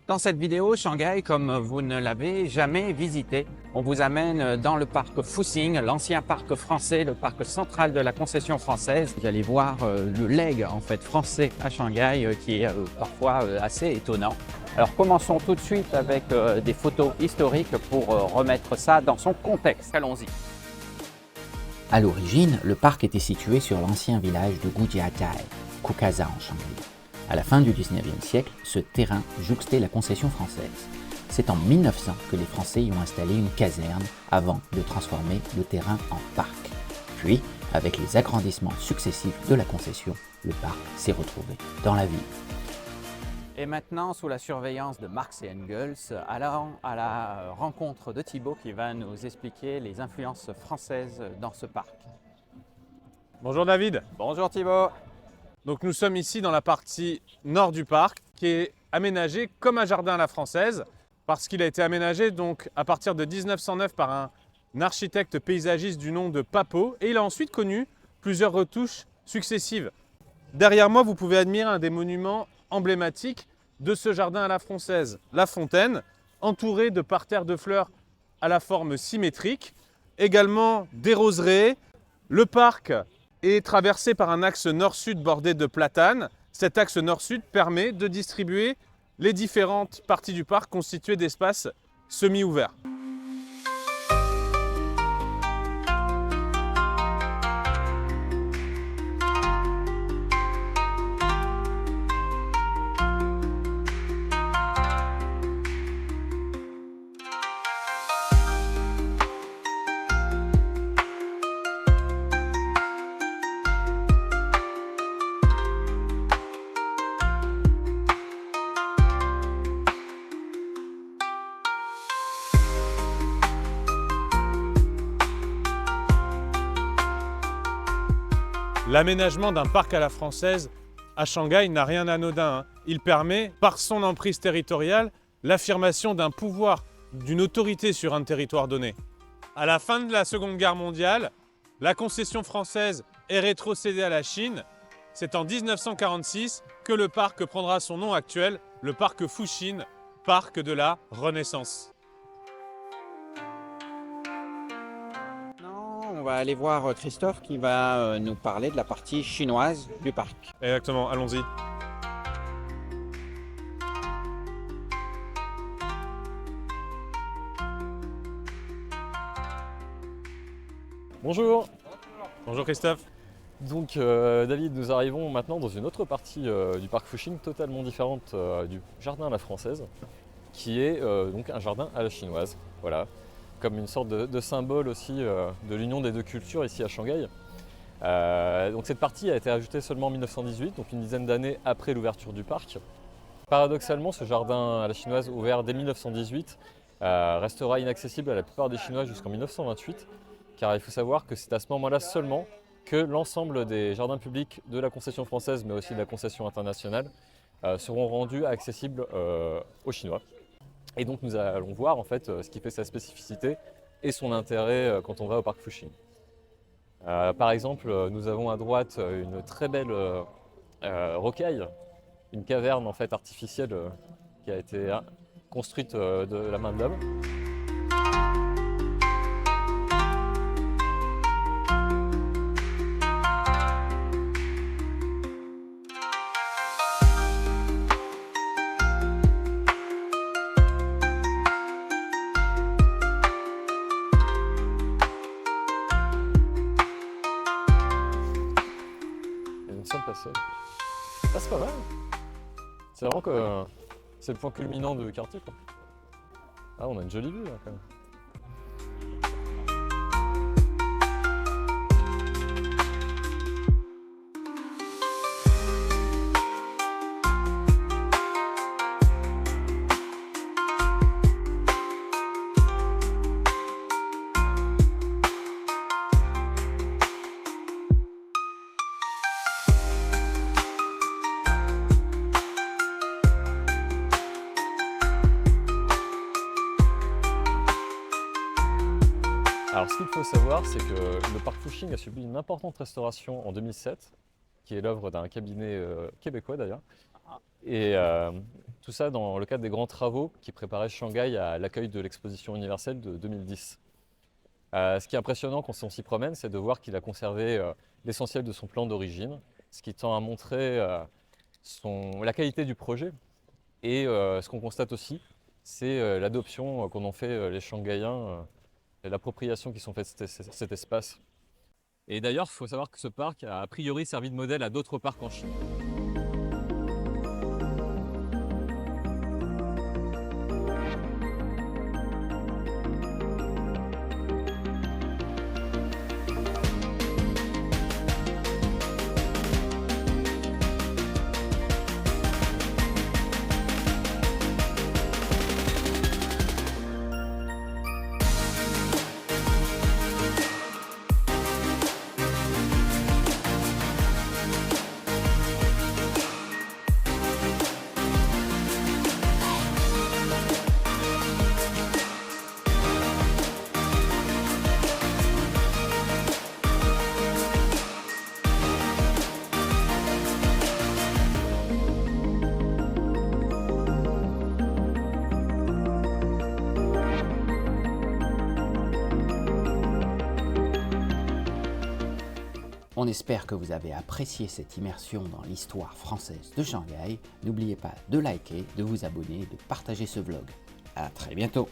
Dans cette vidéo, Shanghai, comme vous ne l'avez jamais visité, on vous amène dans le parc Fuxing, l'ancien parc français, le parc central de la concession française. Vous allez voir le legs en fait français à Shanghai qui est parfois assez étonnant. Alors commençons tout de suite avec des photos historiques pour remettre ça dans son contexte. Allons-y. À l'origine, le parc était situé sur l'ancien village de Gujiatai, Kukaza en Shanghai. À la fin du 19e siècle, ce terrain jouxtait la concession française. C'est en 1900 que les Français y ont installé une caserne avant de transformer le terrain en parc. Puis, avec les agrandissements successifs de la concession, le parc s'est retrouvé dans la ville. Et maintenant, sous la surveillance de Marx et Engels, allons à la rencontre de Thibaut qui va nous expliquer les influences françaises dans ce parc. Bonjour David. Bonjour Thibaut. Donc nous sommes ici dans la partie nord du parc qui est aménagé comme un jardin à la française parce qu'il a été aménagé donc à partir de 1909 par un architecte paysagiste du nom de Papeau et il a ensuite connu plusieurs retouches successives. Derrière moi, vous pouvez admirer un des monuments emblématiques de ce jardin à la française, la fontaine, entourée de parterres de fleurs à la forme symétrique, également des roseraies. Le parc est traversé par un axe nord-sud bordé de platanes. Cet axe nord-sud permet de distribuer les différentes parties du parc constituées d'espaces semi-ouverts. L'aménagement d'un parc à la française à Shanghai n'a rien d'anodin. Il permet, par son emprise territoriale, l'affirmation d'un pouvoir, d'une autorité sur un territoire donné. À la fin de la Seconde Guerre mondiale, la concession française est rétrocédée à la Chine. C'est en 1946 que le parc prendra son nom actuel, le parc Fuxing, parc de la Renaissance. On va aller voir Christophe qui va nous parler de la partie chinoise du parc. Exactement, allons-y. Bonjour. Bonjour Christophe. Donc David, nous arrivons maintenant dans une autre partie du parc Fuxing totalement différente du jardin à la française, qui est donc un jardin à la chinoise, voilà, comme une sorte de symbole aussi de l'union des deux cultures ici à Shanghai. Donc cette partie a été ajoutée seulement en 1918, donc une dizaine d'années après l'ouverture du parc. Paradoxalement, ce jardin à la chinoise ouvert dès 1918 restera inaccessible à la plupart des Chinois jusqu'en 1928, car il faut savoir que c'est à ce moment-là seulement que l'ensemble des jardins publics de la concession française, mais aussi de la concession internationale, seront rendus accessibles aux Chinois. Et donc nous allons voir en fait ce qui fait sa spécificité et son intérêt quand on va au parc Fuxing. Par exemple, nous avons à droite une très belle rocaille, une caverne en fait artificielle qui a été construite de la main de l'homme. Ah, c'est pas mal. C'est vraiment que c'est le point culminant du quartier, quoi. Ah, on a une jolie vue là quand même. Alors ce qu'il faut savoir, c'est que le parc Fuxing a subi une importante restauration en 2007, qui est l'œuvre d'un cabinet québécois d'ailleurs. Et tout ça dans le cadre des grands travaux qui préparaient Shanghai à l'accueil de l'exposition universelle de 2010. Ce qui est impressionnant quand on s'y promène, c'est de voir qu'il a conservé l'essentiel de son plan d'origine, ce qui tend à montrer la qualité du projet. Et ce qu'on constate aussi, c'est l'adoption qu'en ont fait les Shanghaïens et l'appropriation qu'ils ont fait de cet espace. Et d'ailleurs, il faut savoir que ce parc a priori servi de modèle à d'autres parcs en Chine. On espère que vous avez apprécié cette immersion dans l'histoire française de Shanghai. N'oubliez pas de liker, de vous abonner et de partager ce vlog. À très bientôt!